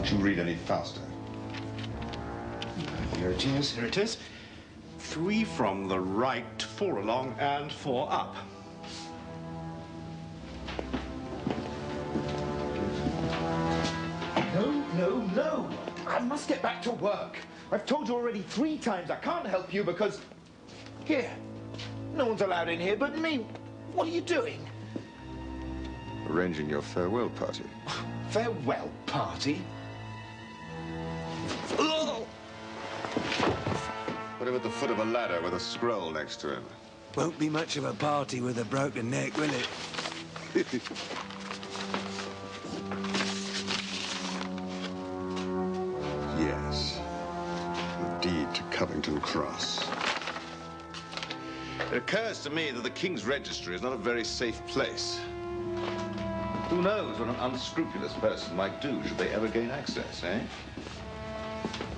Can't you read any faster? Here it is, here it is. 3 from the right, 4 along, and 4 up. No! I must get back to work. I've told you already 3 times I can't help you because... Here. No one's allowed in here but me. What are you doing? Arranging your farewell party. Farewell party? Put him at the foot of a ladder with a scroll next to him. Won't be much of a party with a broken neck, will it? Yes. The deed to Covington Cross. It occurs to me that the King's Registry is not a very safe place. Who knows what an unscrupulous person might do should they ever gain access, eh?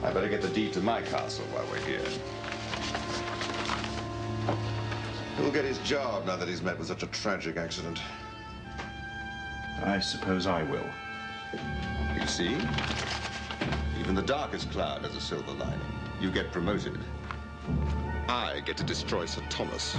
I better get the deed to my castle while we're here. He'll get his job now that he's met with such a tragic accident. I suppose I will. You see? Even the darkest cloud has a silver lining. You get promoted. I get to destroy Sir Thomas.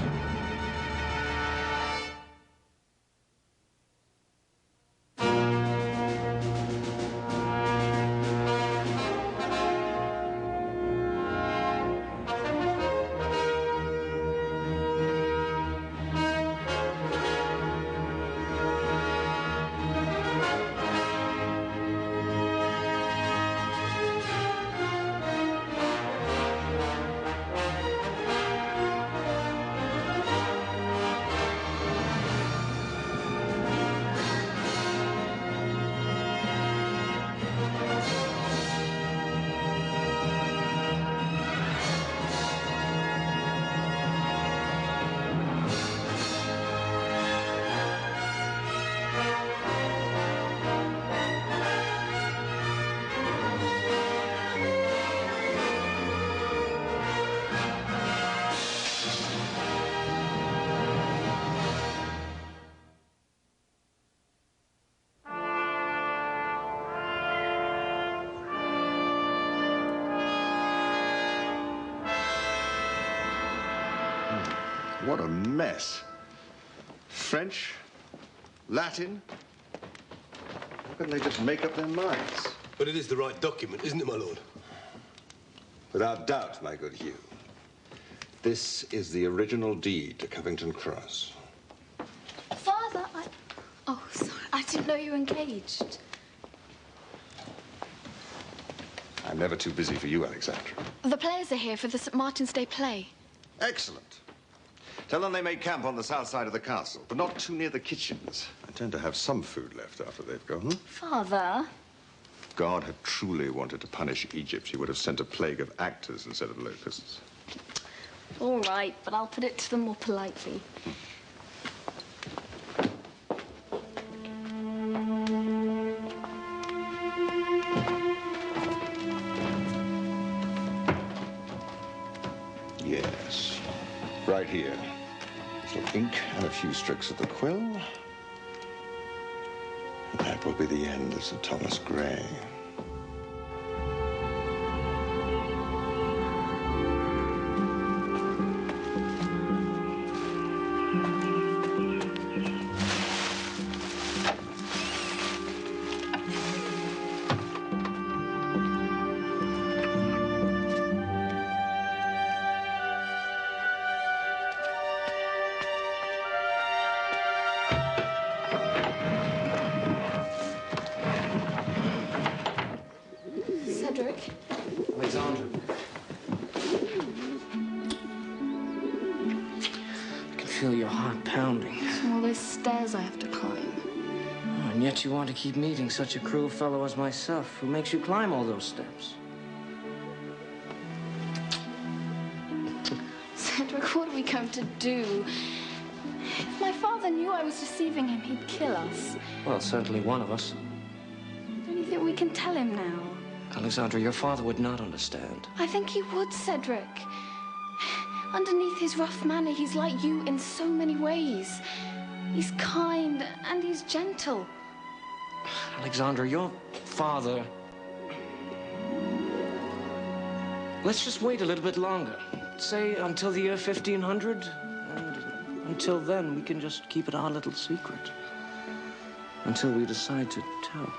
What a mess. French, Latin. How can they just make up their minds? But it is the right document, isn't it, my lord? Without doubt, my good Hugh. This is the original deed to Covington Cross. Father, Oh, sorry. I didn't know you were engaged. I'm never too busy for you, Alexandra. The players are here for the St. Martin's Day play. Excellent. Tell them they may camp on the south side of the castle, but not too near the kitchens. I tend to have some food left after they've gone. Father? If God had truly wanted to punish Egypt, he would have sent a plague of actors instead of locusts. All right, but I'll put it to them more politely. Yes, right here. Some ink and a few strokes of the quill. And that will be the end of Sir Thomas Gray. Cedric? Alexandra. I can feel your heart pounding. From all those stairs I have to climb. Oh, and yet you want to keep meeting such a cruel fellow as myself, who makes you climb all those steps. Cedric, what are we going to do? If my father knew I was deceiving him, he'd kill us. Well, certainly one of us. Don't you think we can tell him now? Alexandra, your father would not understand. I think he would, Cedric. Underneath his rough manner, he's like you in so many ways. He's kind and he's gentle. Alexandra, your father Let's just wait a little bit longer. Say until the year 1500. And until then, we can just keep it our little secret. Until we decide to tell.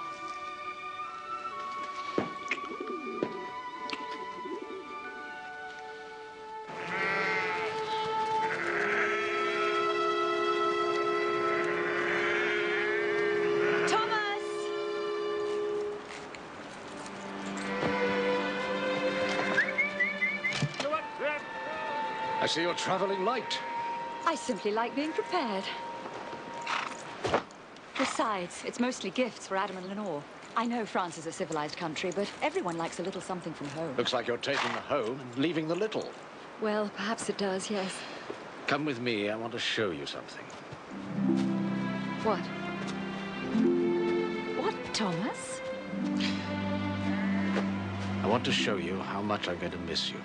I see you're traveling light. I simply like being prepared. Besides, it's mostly gifts for Adam and Eleanor. I know France is a civilized country, but everyone likes a little something from home. Looks like you're taking the home and leaving the little. Well, perhaps it does, yes. Come with me. I want to show you something. What? What, Thomas? I want to show you how much I'm going to miss you.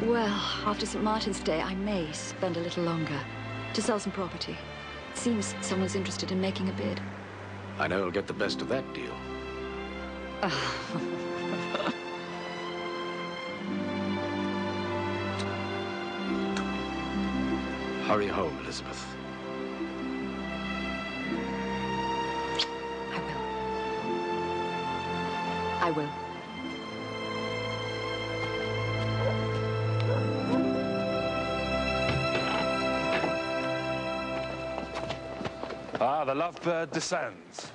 Well, after St. Martin's Day, I may spend a little longer to sell some property. It seems someone's interested in making a bid. I know you'll get the best of that deal. Hurry home, Elizabeth. I will. Ah, the lovebird descends.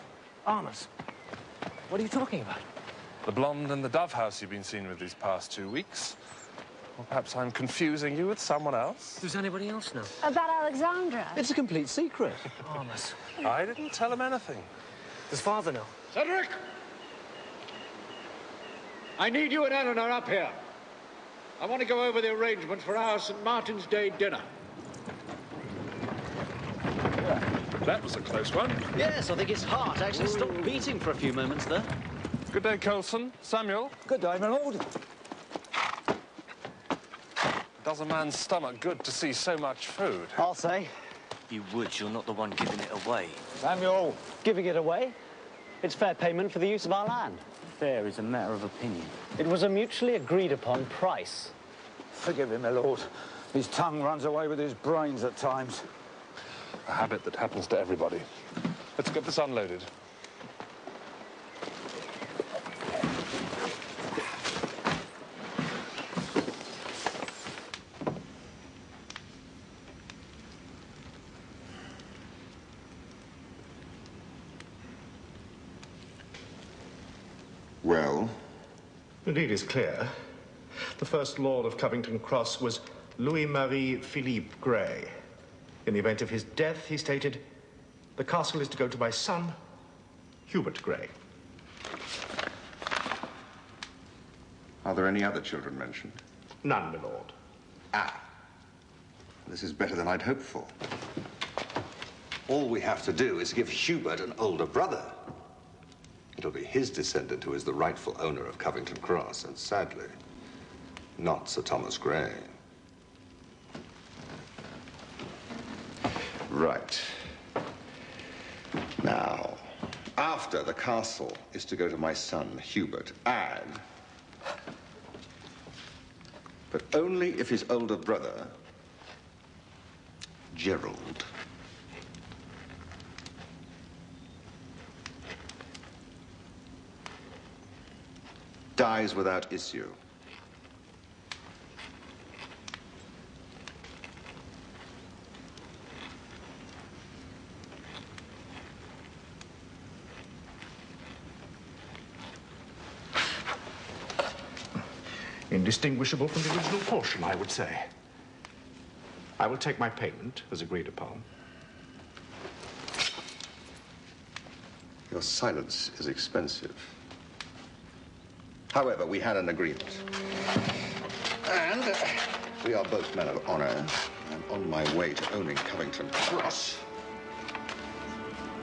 Armus, what are you talking about? The blonde in the dove house you've been seen with these past 2 weeks. Or perhaps I'm confusing you with someone else? Does anybody else know? About Alexandra? It's a complete secret. Armus. I didn't tell him anything. Does father know? Cedric! I need you and Eleanor up here. I want to go over the arrangements for our St. Martin's Day dinner. That was a close one. Yes, I think his heart actually stopped beating for a few moments there. Good day, Coulson. Samuel. Good day, my lord. Does a man's stomach good to see so much food? I'll say. You would. You're not the one giving it away. Samuel. Giving it away? It's fair payment for the use of our land. Fair is a matter of opinion. It was a mutually agreed upon price. Forgive him, my lord. His tongue runs away with his brains at times. A habit that happens to everybody. Let's get this unloaded. Well? The deed is clear. The first lord of Covington Cross was Louis-Marie Philippe Grey. In the event of his death, he stated, the castle is to go to my son, Hubert Grey. Are there any other children mentioned? None, my lord. Ah. This is better than I'd hoped for. All we have to do is give Hubert an older brother. It'll be his descendant who is the rightful owner of Covington Cross, and sadly, not Sir Thomas Grey. Right. Now, after the castle is to go to my son, Hubert, and... but only if his older brother, Gerald, dies without issue. Indistinguishable from the original portion, I would say. I will take my payment as agreed upon. Your silence is expensive. However, we had an agreement. And we are both men of honor. I'm on my way to owning Covington Cross.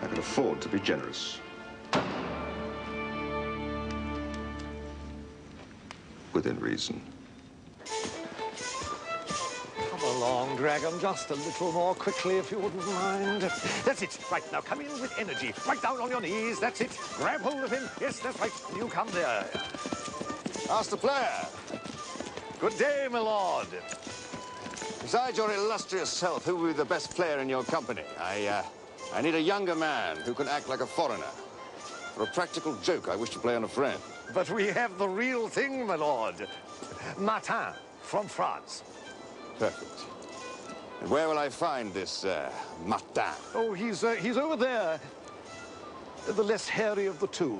I can afford to be generous. Within reason. drag them just a little more quickly, if you wouldn't mind. That's it. Right, now come in with energy. Right down on your knees. That's it. Grab hold of him. Yes, that's right. You come there. Master player. Good day, my lord. Besides your illustrious self, who will be the best player in your company? I need a younger man who can act like a foreigner. For a practical joke, I wish to play on a friend. But we have the real thing, my lord. Martin, from France. Perfect. And where will I find this, Martin? Oh, he's over there. The less hairy of the two.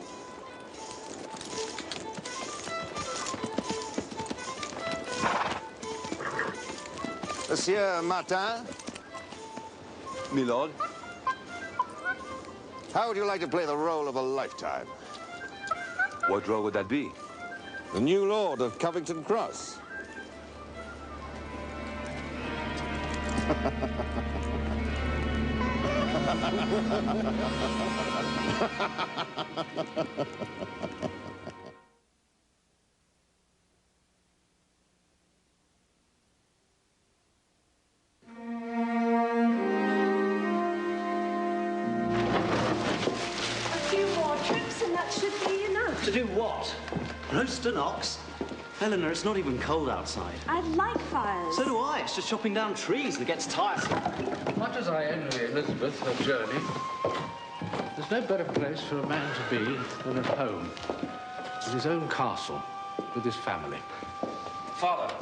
Monsieur Martin? My lord? How would you like to play the role of a lifetime? What role would that be? The new lord of Covington Cross. To do what? Roast an ox? Eleanor, it's not even cold outside. I like fires. So do I. It's just chopping down trees that gets tiresome. Much as I envy Elizabeth her journey, there's no better place for a man to be than at home, in his own castle, with his family. Father,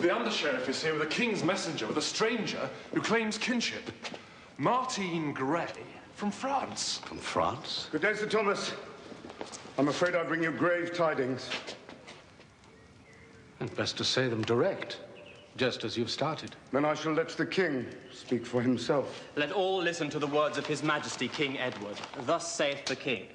the undersheriff is here with a king's messenger, with a stranger who claims kinship. Martin Gray, from France. From France? Good day, Sir Thomas. I'm afraid I bring you grave tidings. And best to say them direct, just as you've started. Then I shall let the king speak for himself. Let all listen to the words of His Majesty King Edward. Thus saith the king.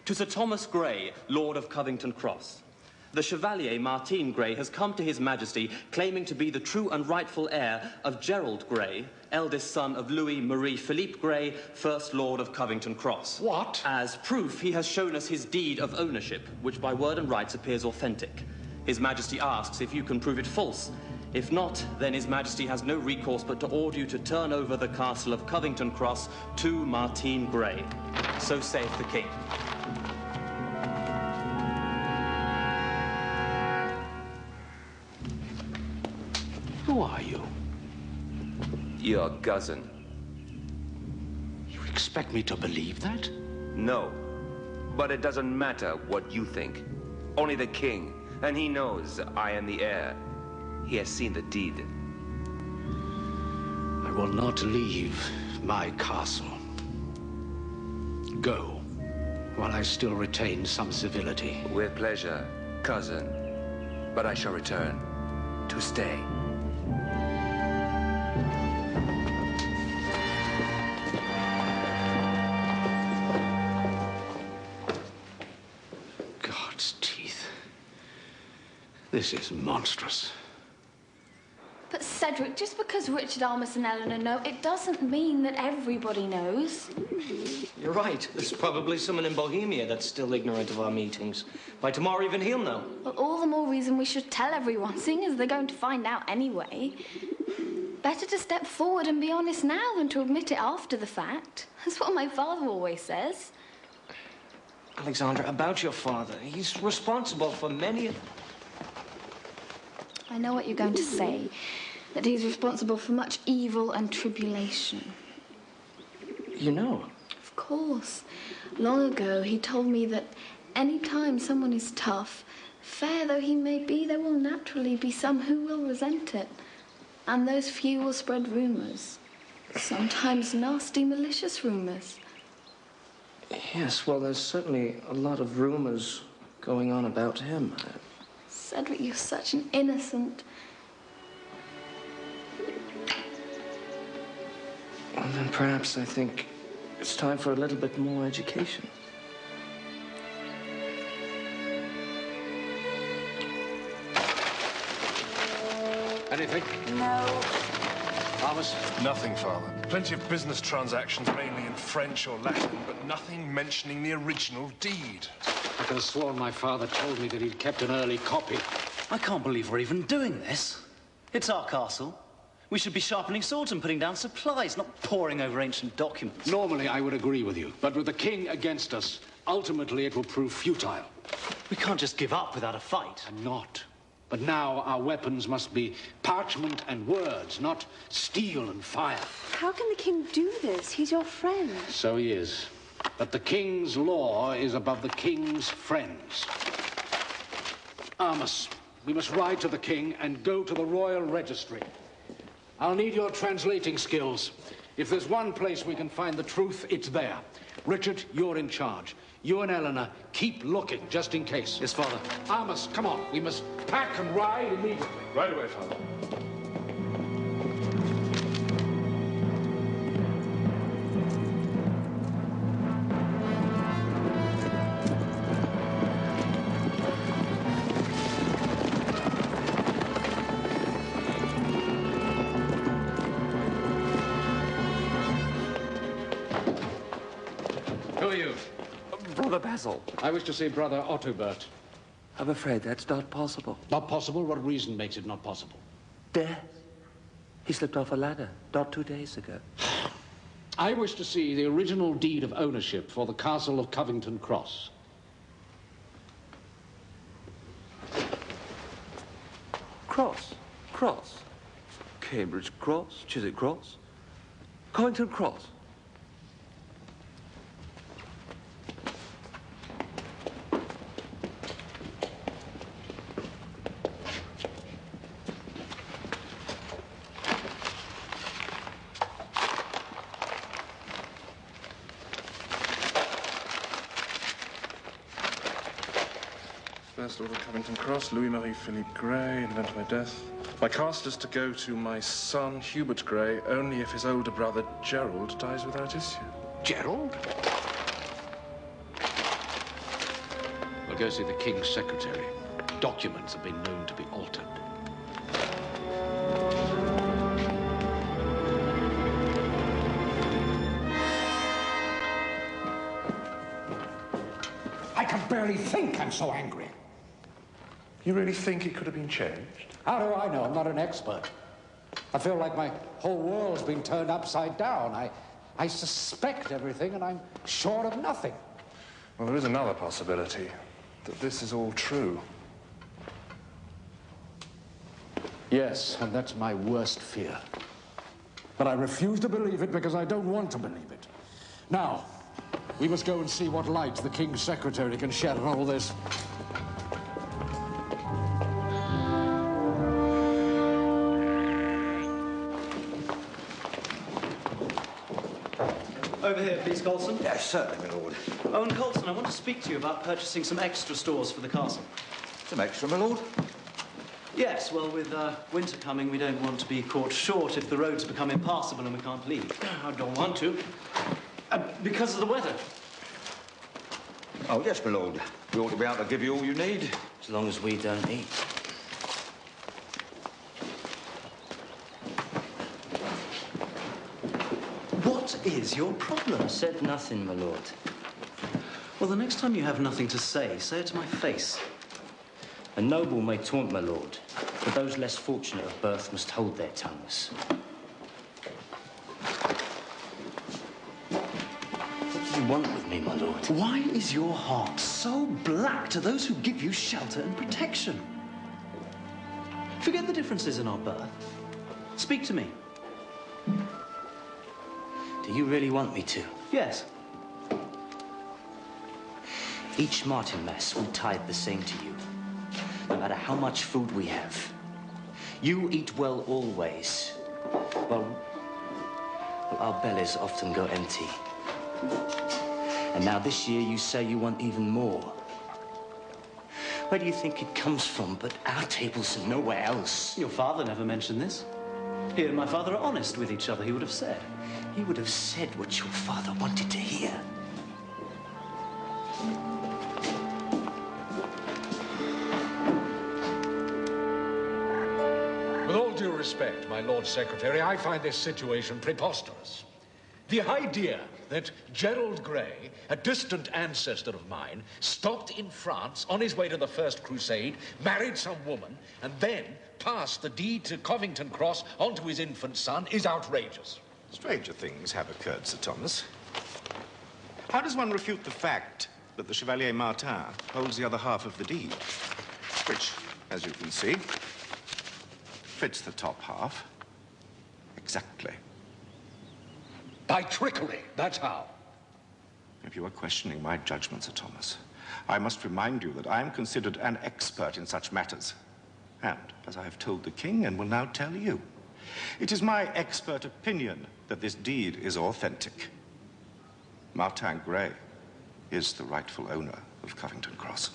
To Sir Thomas Gray, Lord of Covington Cross. The Chevalier Martin Gray has come to His Majesty claiming to be the true and rightful heir of Gerald Gray, eldest son of Louis Marie Philippe Gray, First Lord of Covington Cross. What? As proof, he has shown us his deed of ownership, which by word and rights appears authentic. His Majesty asks if you can prove it false. If not, then His Majesty has no recourse but to order you to turn over the castle of Covington Cross to Martin Gray. So saith the king. Who are you? Your cousin. You expect me to believe that? No. But it doesn't matter what you think. Only the king, and he knows I am the heir. He has seen the deed. I will not leave my castle. Go, while I still retain some civility. With pleasure, cousin. But I shall return to stay. This is monstrous. But Cedric, just because Richard, Armus and Eleanor know, it doesn't mean that everybody knows. You're right. There's probably someone in Bohemia that's still ignorant of our meetings. By tomorrow, even he'll know. Well, all the more reason we should tell everyone, seeing as they're going to find out anyway. Better to step forward and be honest now than to admit it after the fact. That's what my father always says. Alexandra, about your father, he's responsible for many... I know what you're going to say, that he's responsible for much evil and tribulation. You know? Of course. Long ago, he told me that any time someone is tough, fair though he may be, there will naturally be some who will resent it. And those few will spread rumours. Sometimes nasty, malicious rumours. Yes, well, there's certainly a lot of rumours going on about him. Cedric, you're such an innocent. Well, then perhaps I think it's time for a little bit more education. Anything? No. Armus? Nothing, Father. Plenty of business transactions, mainly in French or Latin, but nothing mentioning the original deed. I could have sworn my father told me that he'd kept an early copy. I can't believe we're even doing this. It's our castle. We should be sharpening swords and putting down supplies, not poring over ancient documents. Normally, I would agree with you, but with the king against us, ultimately it will prove futile. We can't just give up without a fight. I'm not. But now our weapons must be parchment and words, not steel and fire. How can the king do this? He's your friend. So he is. But the king's law is above the king's friends. Armus, we must ride to the king and go to the royal registry. I'll need your translating skills. If there's one place we can find the truth, it's there. Richard, you're in charge. You and Eleanor, keep looking, just in case. Yes, Father. Armus, come on. We must pack and ride immediately. Right away, Father. Who are you? Brother Basil. I wish to see Brother Ottobert. I'm afraid that's not possible. Not possible? What reason makes it not possible? Death. He slipped off a ladder not 2 days ago. I wish to see the original deed of ownership for the castle of Covington Cross. Cross. Cambridge Cross, Chiswick Cross, Covington Cross. First Lord of Covington Cross, Louis-Marie Philippe Grey, in event of my death. My cast is to go to my son, Hubert Grey, only if his older brother, Gerald, dies without issue. Gerald? We'll go see the king's secretary. Documents have been known to be altered. I can barely think. I'm so angry. You really think it could have been changed? How do I know? I'm not an expert. I feel like my whole world's been turned upside down. I suspect everything, and I'm sure of nothing. Well, there is another possibility, that this is all true. Yes, and that's my worst fear. But I refuse to believe it because I don't want to believe it. Now, we must go and see what light the king's secretary can shed on all this. Over here, please, Colson. Yes, certainly, my lord. Owen Colson, I want to speak to you about purchasing some extra stores for the castle. Some extra, my lord? Yes, well, with winter coming, we don't want to be caught short if the roads become impassable and we can't leave. I don't want to. Because of the weather. Oh, yes, my lord. We ought to be able to give you all you need. As long as we don't eat. What is your problem? I said nothing, my lord. Well, the next time you have nothing to say it to my face. A noble may taunt, my lord, but those less fortunate of birth must hold their tongues. What do you want with me, my lord? Why is your heart so black to those who give you shelter and protection? Forget the differences in our birth. Speak to me. Do you really want me to? Yes. Each Martinmas will tithe the same to you, no matter how much food we have. You eat well always, while our bellies often go empty. And now this year you say you want even more. Where do you think it comes from but our tables and nowhere else? Your father never mentioned this. He and my father are honest with each other, he would have said. He would have said what your father wanted to hear. With all due respect, my Lord Secretary, I find this situation preposterous. The idea that Gerald Grey, a distant ancestor of mine, stopped in France on his way to the First Crusade, married some woman, and then passed the deed to Covington Cross onto his infant son is outrageous. Stranger things have occurred, Sir Thomas. How does one refute the fact that the Chevalier Martin holds the other half of the deed, which, as you can see, fits the top half exactly? By trickery, that's how. If you are questioning my judgment, Sir Thomas, I must remind you that I am considered an expert in such matters. And, as I have told the king and will now tell you, it is my expert opinion that this deed is authentic. Martin Grey is the rightful owner of Covington Cross.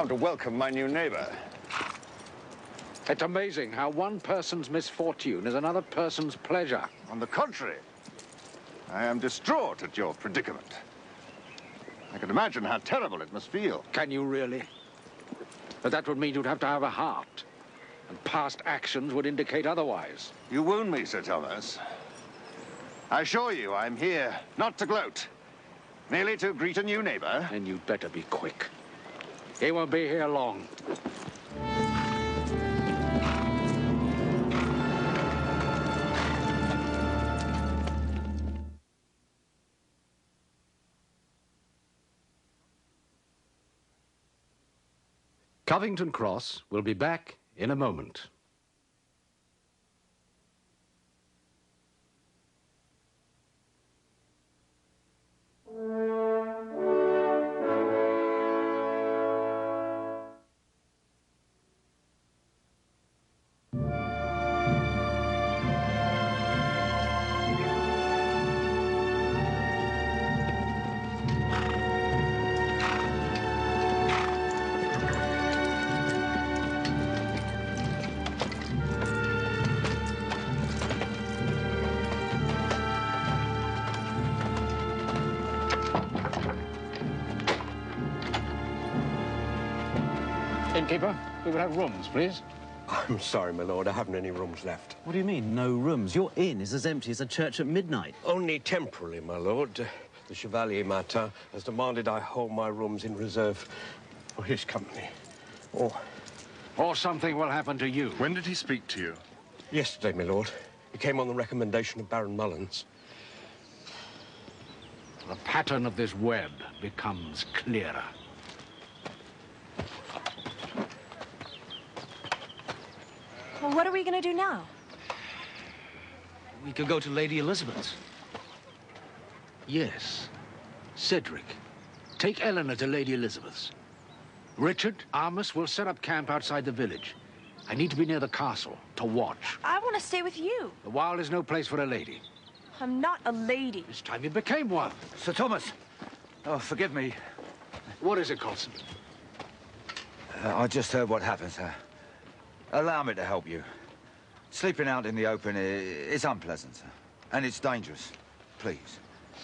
To welcome my new neighbor. It's amazing how one person's misfortune is another person's pleasure. On the contrary, I am distraught at your predicament. I can imagine how terrible it must feel. Can you really? But that would mean you'd have to have a heart. And past actions would indicate otherwise. You wound me, Sir Thomas. I assure you, I'm here not to gloat. Merely to greet a new neighbor. And you'd better be quick. He won't be here long. Covington Cross will be back in a moment. Innkeeper, we would have rooms, please. I'm sorry, my lord, I haven't any rooms left. What do you mean, no rooms? Your inn is as empty as a church at midnight. Only temporarily, my lord. The Chevalier Martin has demanded I hold my rooms in reserve for his company. Or something will happen to you. When did he speak to you? Yesterday, my lord. He came on the recommendation of Baron Mullins. The pattern of this web becomes clearer. Well, what are we going to do now? We could go to Lady Elizabeth's. Yes. Cedric, take Eleanor to Lady Elizabeth's. Richard, Armus will set up camp outside the village. I need to be near the castle to watch. I want to stay with you. The Wild is no place for a lady. I'm not a lady. This time you became one. Sir Thomas. Oh, forgive me. What is it, Coulson? I just heard what happened, sir. Allow me to help you. Sleeping out in the open is unpleasant, sir. And it's dangerous. Please,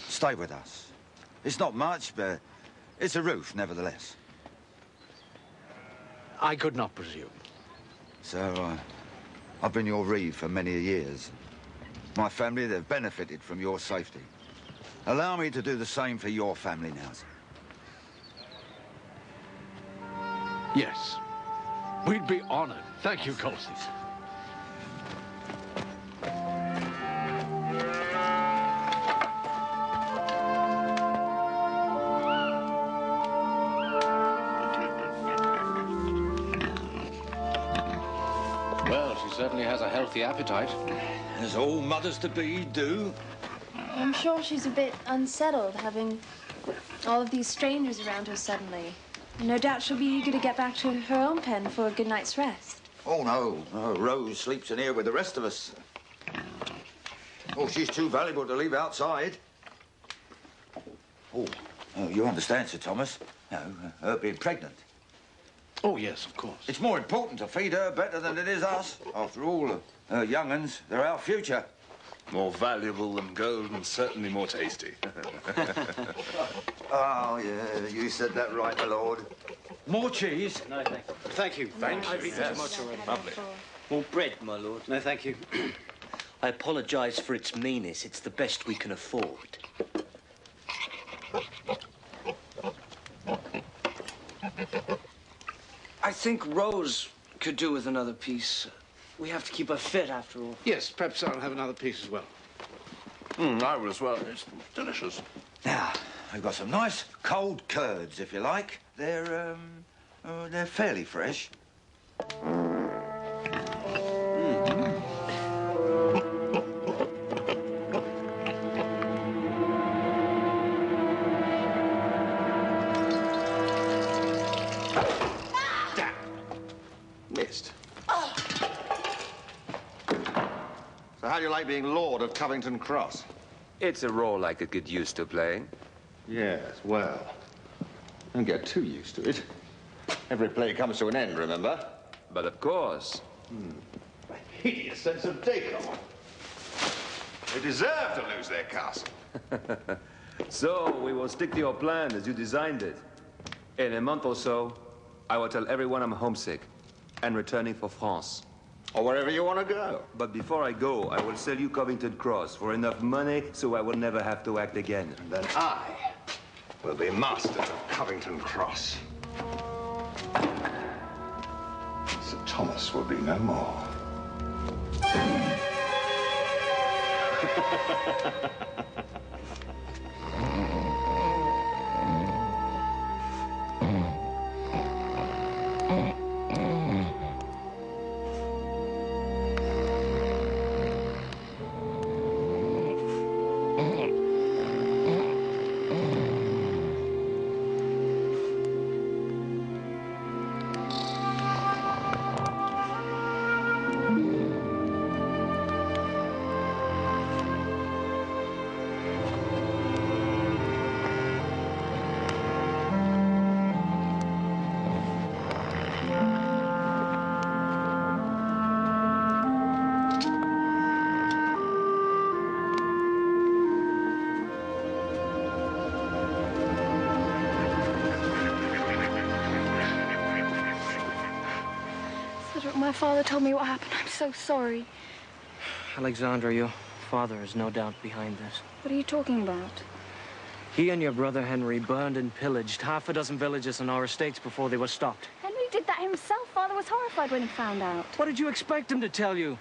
stay with us. It's not much, but it's a roof, nevertheless. I could not presume. Sir, I've been your reeve for many years. My family, they've benefited from your safety. Allow me to do the same for your family now, sir. Yes. We'd be honored. Thank you, Coulson. Well, she certainly has a healthy appetite. As all mothers-to-be do. I'm sure she's a bit unsettled, having all of these strangers around her suddenly. No doubt she'll be eager to get back to her own pen for a good night's rest. Oh, no. Rose sleeps in here with the rest of us. Oh, she's too valuable to leave outside. Oh, you understand, Sir Thomas. Her being pregnant. Oh, yes, of course. It's more important to feed her better than it is us. After all, her young uns, they're our future. More valuable than gold and certainly more tasty. Oh, yeah, you said that right, my lord. More cheese? No, thank you. Thank you. Thank I've eaten too much already. Lovely. More bread, my lord. No, thank you. I apologize for its meanness. It's the best we can afford. I think Rose could do with another piece. We have to keep her fit, after all. Yes, perhaps I'll have another piece as well. I will as well. It's delicious. Now, I've got some nice cold curds, if you like. They're fairly fresh. Missed. So how do you like being Lord of Covington Cross? It's a role I could get used to playing. Yes, well, don't get too used to it. Every play comes to an end, remember? But of course. A hideous sense of takeover. They deserve to lose their castle. So, we will stick to your plan as you designed it. In a month or so, I will tell everyone I'm homesick and returning for France. Or wherever you want to go. But before I go, I will sell you Covington Cross for enough money so I will never have to act again. And then I will be master of Covington Cross. Sir Thomas will be no more. Cedric, my father told me what happened. I'm so sorry. Alexandra, your father is no doubt behind this. What are you talking about? He and your brother Henry burned and pillaged half a dozen villages on our estates before they were stopped. Henry did that himself. Father was horrified when he found out. What did you expect him to tell you?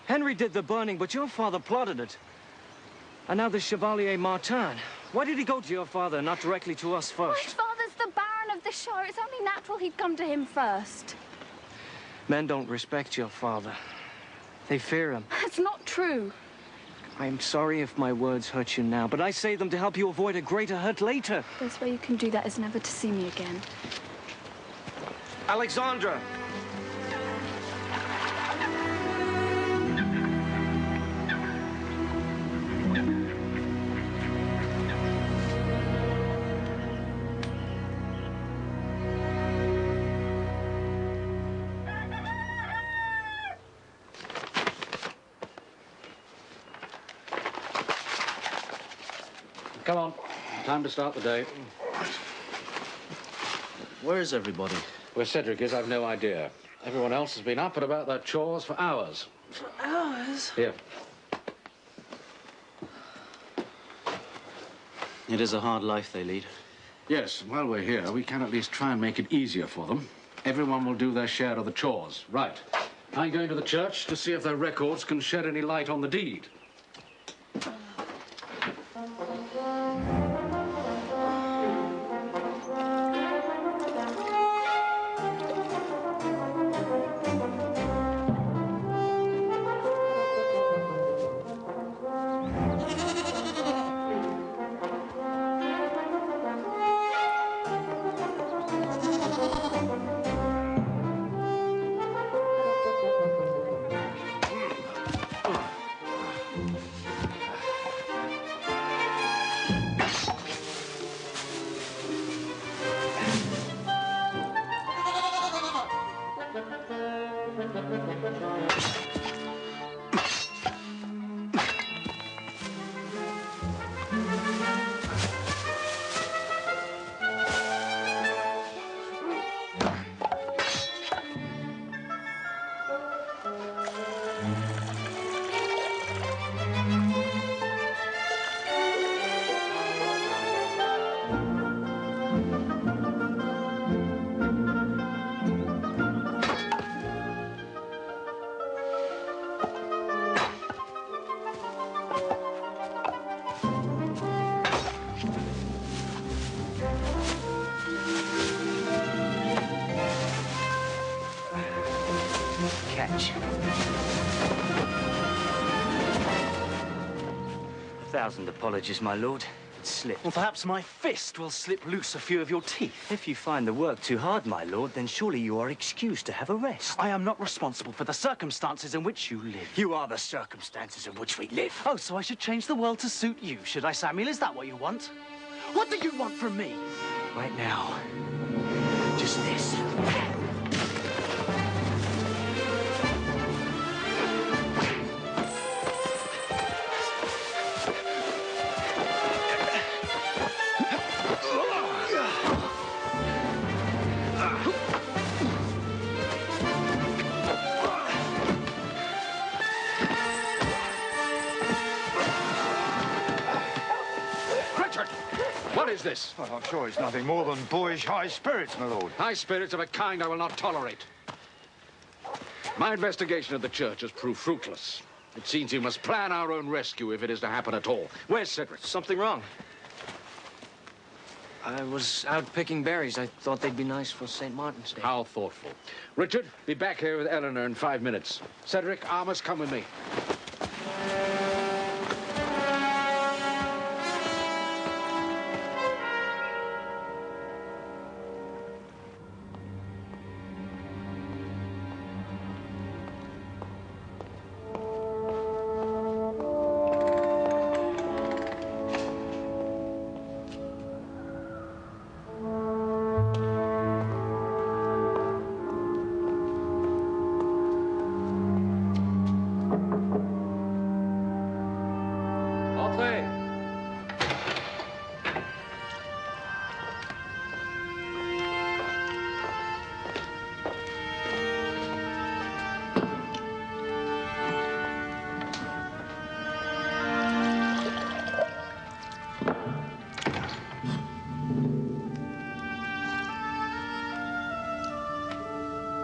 Henry did the burning, but your father plotted it. And now the Chevalier Martin. Why did he go to your father, not directly to us first? My father's the Baron of the Shire. It's only natural he'd come to him first. Men don't respect your father. They fear him. That's not true. I'm sorry if my words hurt you now, but I say them to help you avoid a greater hurt later. The best way you can do that is never to see me again. Alexandra! Come on. Time to start the day. Where is everybody? Where Cedric is, I've no idea. Everyone else has been up and about their chores for hours. For hours? Here. It is a hard life they lead. Yes, while we're here, we can at least try and make it easier for them. Everyone will do their share of the chores. Right. I'm going to the church to see if their records can shed any light on the deed. change. 1,000 apologies, my lord. It slipped. Well, perhaps my fist will slip loose a few of your teeth. If you find the work too hard, my lord, then surely you are excused to have a rest. I am not responsible for the circumstances in which you live. You are the circumstances in which we live. Oh, so I should change the world to suit you, should I, Samuel? Is that what you want? What do you want from me? Right now, just this. What is this? Well, I'm sure it's nothing more than boyish high spirits, my lord. High spirits of a kind I will not tolerate. My investigation of the church has proved fruitless. It seems we must plan our own rescue if it is to happen at all. Where's Cedric? Something wrong. I was out picking berries. I thought they'd be nice for St. Martin's Day. How thoughtful. Richard, be back here with Eleanor in 5 minutes. Cedric, Armus, come with me.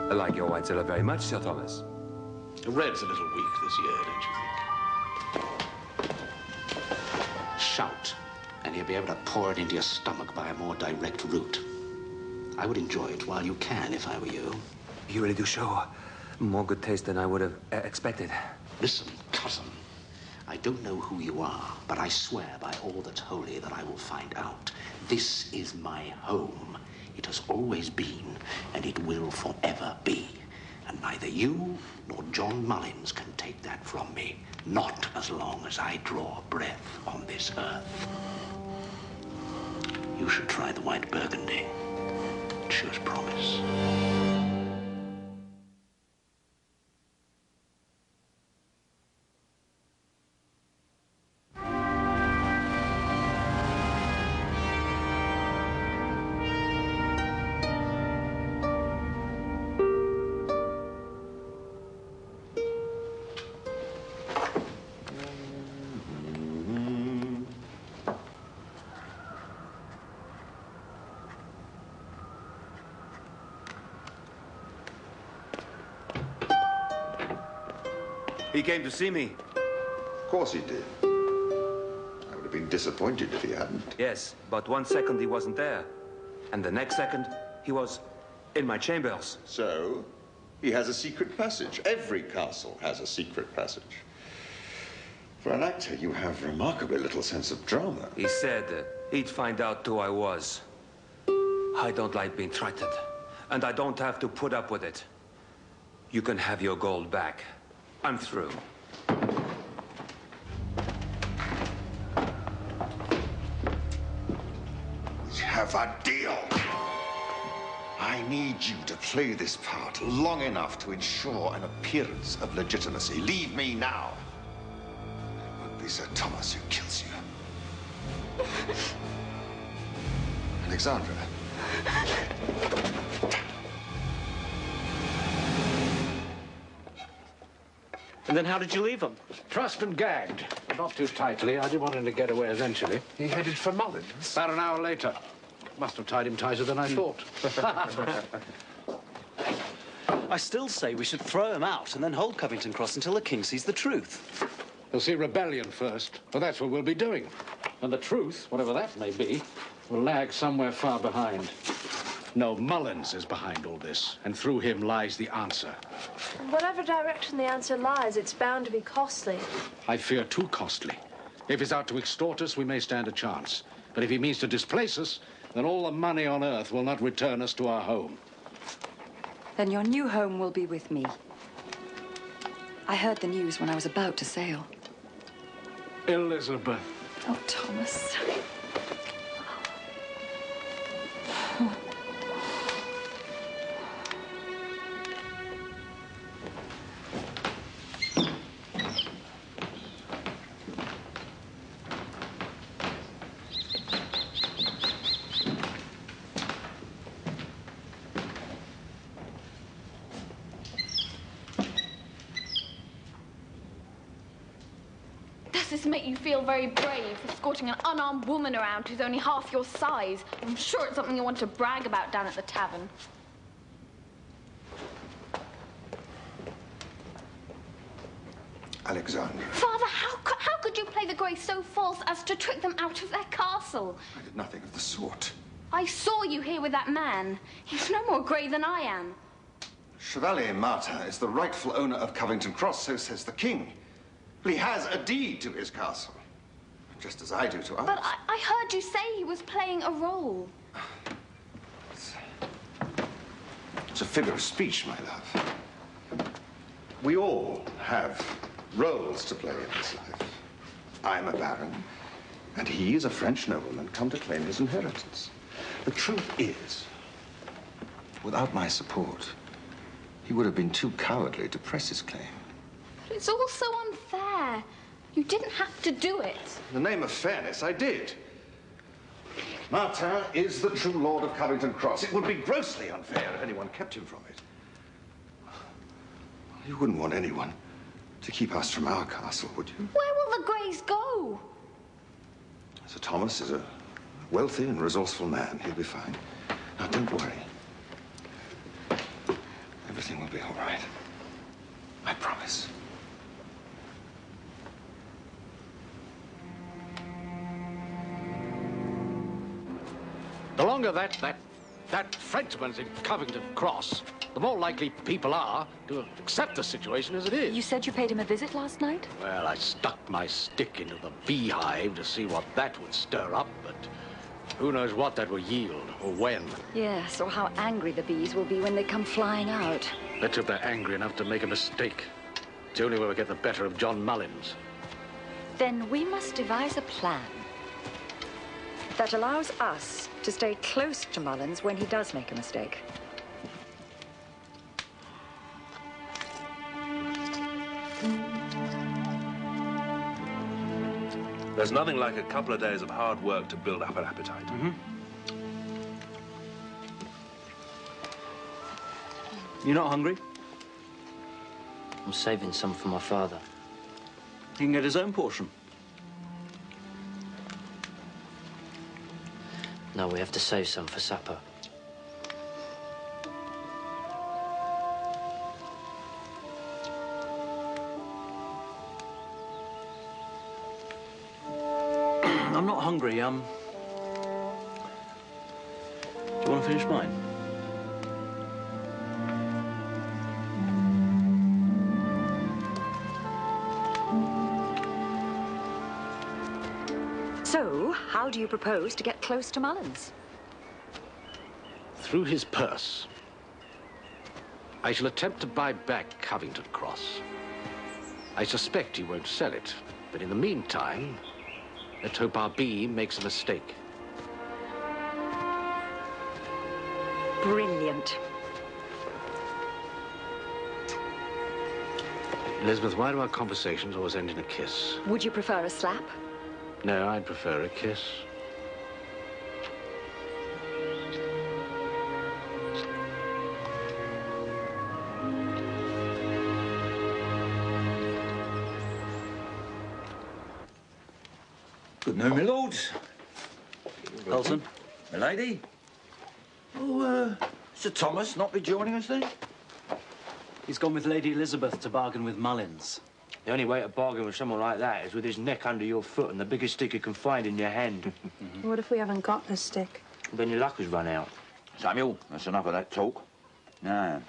I like your white cellar very much, Sir Thomas. The red's a little weak this year, don't you think? Shout, and you'll be able to pour it into your stomach by a more direct route. I would enjoy it while you can, if I were you. You really do show more good taste than I would have expected. Listen, cousin. I don't know who you are, but I swear by all that's holy that I will find out. This is my home. It has always been, and it will forever be. And neither you nor John Mullins can take that from me. Not as long as I draw breath on this earth. You should try the white burgundy. It shows promise. He came to see me. Of course he did. I would have been disappointed if he hadn't. Yes, but 1 second he wasn't there. And the next second, he was in my chambers. So, he has a secret passage. Every castle has a secret passage. For an actor, you have remarkably little sense of drama. He said he'd find out who I was. I don't like being threatened. And I don't have to put up with it. You can have your gold back. I'm through. We have a deal. I need you to play this part long enough to ensure an appearance of legitimacy. Leave me now. It won't be Sir Thomas who kills you. Alexandra. And then how did you leave him? Trussed and gagged. But not too tightly. I did want him to get away eventually. He headed for Mullins? About an hour later. Must have tied him tighter than I thought. I still say we should throw him out and then hold Covington Cross until the king sees the truth. He'll see rebellion first. Well, that's what we'll be doing. And the truth, whatever that may be, will lag somewhere far behind. No, Mullins is behind all this, and through him lies the answer. In whatever direction the answer lies, it's bound to be costly. I fear too costly. If he's out to extort us, we may stand a chance. But if he means to displace us, then all the money on earth will not return us to our home. Then your new home will be with me. I heard the news when I was about to sail. Elizabeth. Oh, Thomas. Does this make you feel very brave, escorting an unarmed woman around who's only half your size? I'm sure it's something you want to brag about down at the tavern. Alexandra. Father, how could you play the Grey so false as to trick them out of their castle? I did nothing of the sort. I saw you here with that man. He's no more Grey than I am. Chevalier Martin is the rightful owner of Covington Cross, so says the king. He has a deed to his castle, just as I do to ours. But I heard you say he was playing a role. It's a figure of speech, my love. We all have roles to play in this life. I'm a baron, and he is a French nobleman come to claim his inheritance. The truth is, without my support, he would have been too cowardly to press his claim. But it's all so unfair. You didn't have to do it. In the name of fairness, I did. Martin is the true lord of Covington Cross. It would be grossly unfair if anyone kept him from it. You wouldn't want anyone to keep us from our castle, would you? Where will the Greys go? Sir Thomas is a wealthy and resourceful man. He'll be fine. Now, don't worry. Everything will be all right. I promise. The longer that Frenchman's in Covington Cross, the more likely people are to accept the situation as it is. You said you paid him a visit last night? Well, I stuck my stick into the beehive to see what that would stir up, but who knows what that will yield, or when. Yes, or how angry the bees will be when they come flying out. Let's hope they're angry enough to make a mistake. It's the only way we get the better of John Mullins. Then we must devise a plan that allows us to stay close to Mullins when he does make a mistake. There's nothing like a couple of days of hard work to build up an appetite. You're not hungry? I'm saving some for my father. He can get his own portion. No, we have to save some for supper. I'm not hungry, Do you want to finish mine? So, how do you propose to get close to Mullins? Through his purse, I shall attempt to buy back Covington Cross. I suspect he won't sell it, but in the meantime, let's hope our bee makes a mistake. Brilliant. Elizabeth, why do our conversations always end in a kiss? Would you prefer a slap? No, I'd prefer a kiss. Good noon, my lords. Elton. My lady. Oh, Sir Thomas not be joining us then? He's gone with Lady Elizabeth to bargain with Mullins. The only way to bargain with someone like that is with his neck under your foot and the biggest stick you can find in your hand. What if we haven't got the stick? Then your luck has run out. Samuel, that's enough of that talk. Now,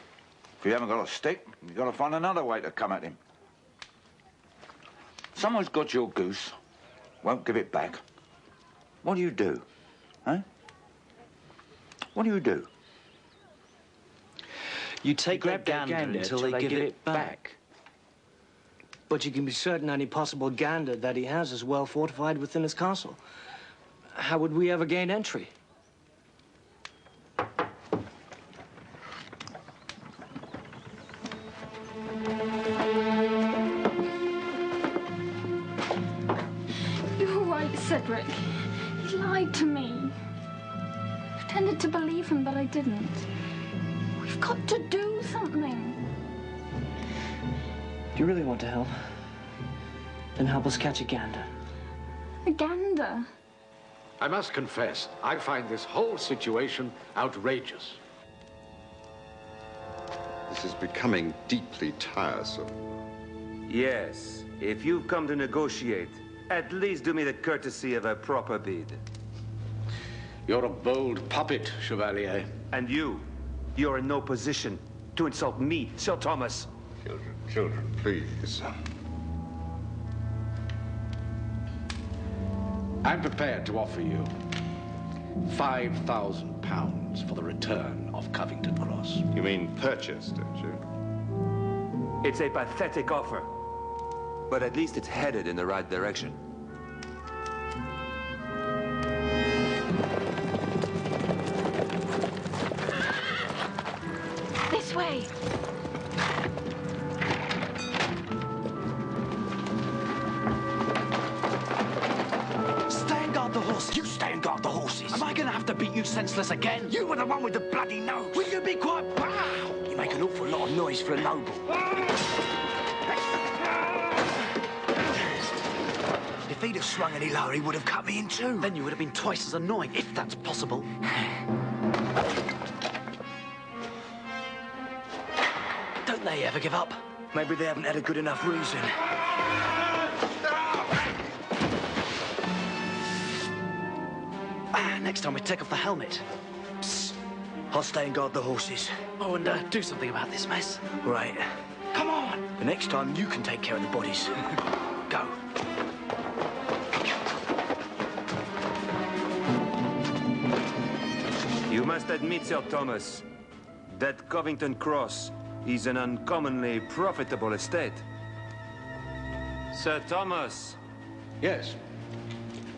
if you haven't got a stick, you've got to find another way to come at him. Someone's got your goose, won't give it back. What do you do? Huh? What do you do? You take that gander until they give it back. But you can be certain any possible gander that he has is well fortified within his castle. How would we ever gain entry? You're right, Cedric. He lied to me. I pretended to believe him, but I didn't. We've got to do something. Do you really want to help? Then help us catch a gander. A gander? I must confess, I find this whole situation outrageous. This is becoming deeply tiresome. Yes, if you've come to negotiate, at least do me the courtesy of a proper bid. You're a bold puppet, Chevalier. And you're in no position to insult me, Sir Thomas. Children, please. I'm prepared to offer you £5,000 for the return of Covington Cross. You mean purchase, don't you? It's a pathetic offer, but at least it's headed in the right direction. This way. You stay and guard the horses. Am I going to have to beat you senseless again? You were the one with the bloody nose. Will you be quiet? Wow! You make an awful lot of noise for a noble. If he'd have swung any lower, he would have cut me in two. Then you would have been twice as annoying, if that's possible. Don't they ever give up? Maybe they haven't had a good enough reason. Next time we take off the helmet. Psst. I'll stay and guard the horses. Oh, and do something about this mess. Right. Come on! The next time you can take care of the bodies. Go. You must admit, Sir Thomas, that Covington Cross is an uncommonly profitable estate. Sir Thomas. Yes.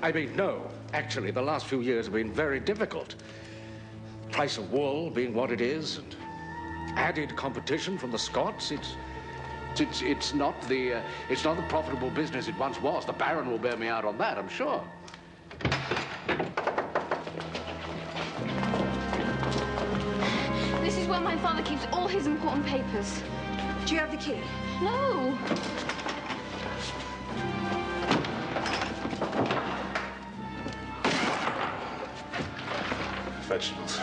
I mean, no. Actually, the last few years have been very difficult. Price of wool being what it is, and added competition from the Scots. It's not the profitable business it once was. The Baron will bear me out on that, I'm sure. This is where my father keeps all his important papers. Do you have the key? No. Vegetables.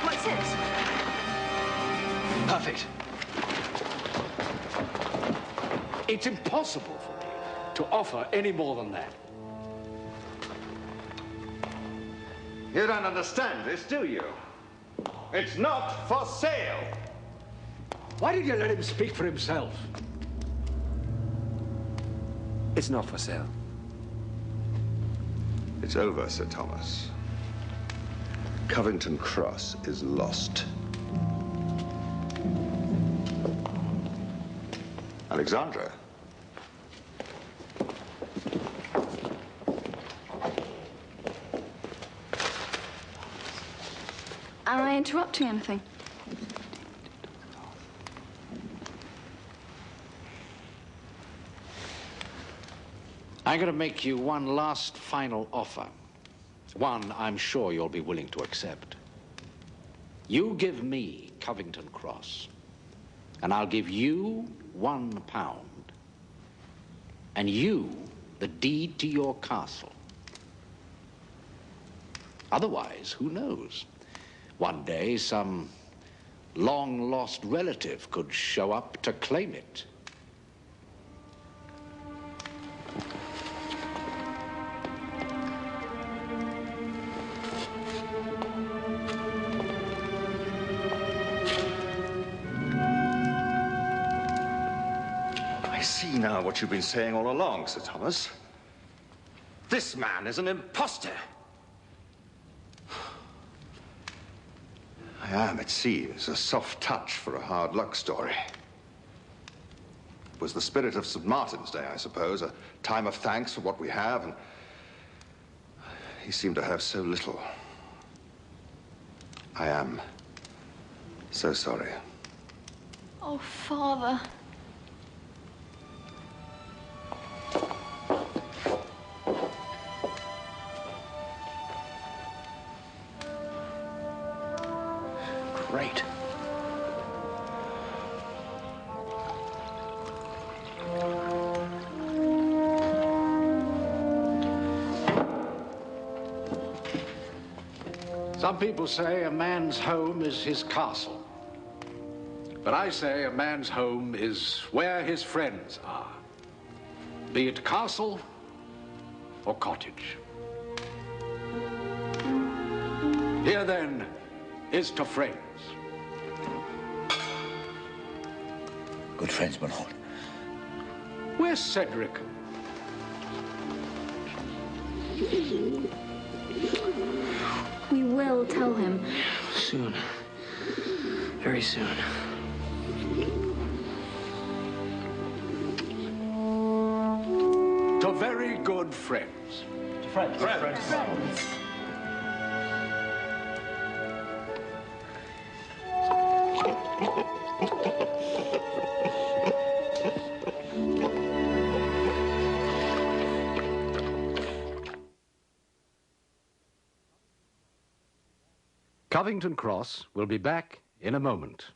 What's this? Perfect. It's impossible for me to offer any more than that. You don't understand this, do you? It's not for sale. Why did you let him speak for himself? It's not for sale. It's over, Sir Thomas. Covington Cross is lost. Alexandra. Am I interrupting anything? I'm going to make you one last final offer. One I'm sure you'll be willing to accept. You give me Covington Cross, and I'll give you £1. And you the deed to your castle. Otherwise, who knows? One day, some long-lost relative could show up to claim it. I see now what you've been saying all along, Sir Thomas. This man is an imposter. I am, it seems, a soft touch for a hard luck story. It was the spirit of St. Martin's Day, I suppose, a time of thanks for what we have, and he seemed to have so little. I am so sorry. Oh, Father. Great. Some people say a man's home is his castle. But I say a man's home is where his friends are. Be it castle or cottage. Here then is to friends. Good friends, my lord. Where's Cedric? We will tell him. Soon. Very soon. To very good friends. To friends. Friends. Covington Cross will be back in a moment.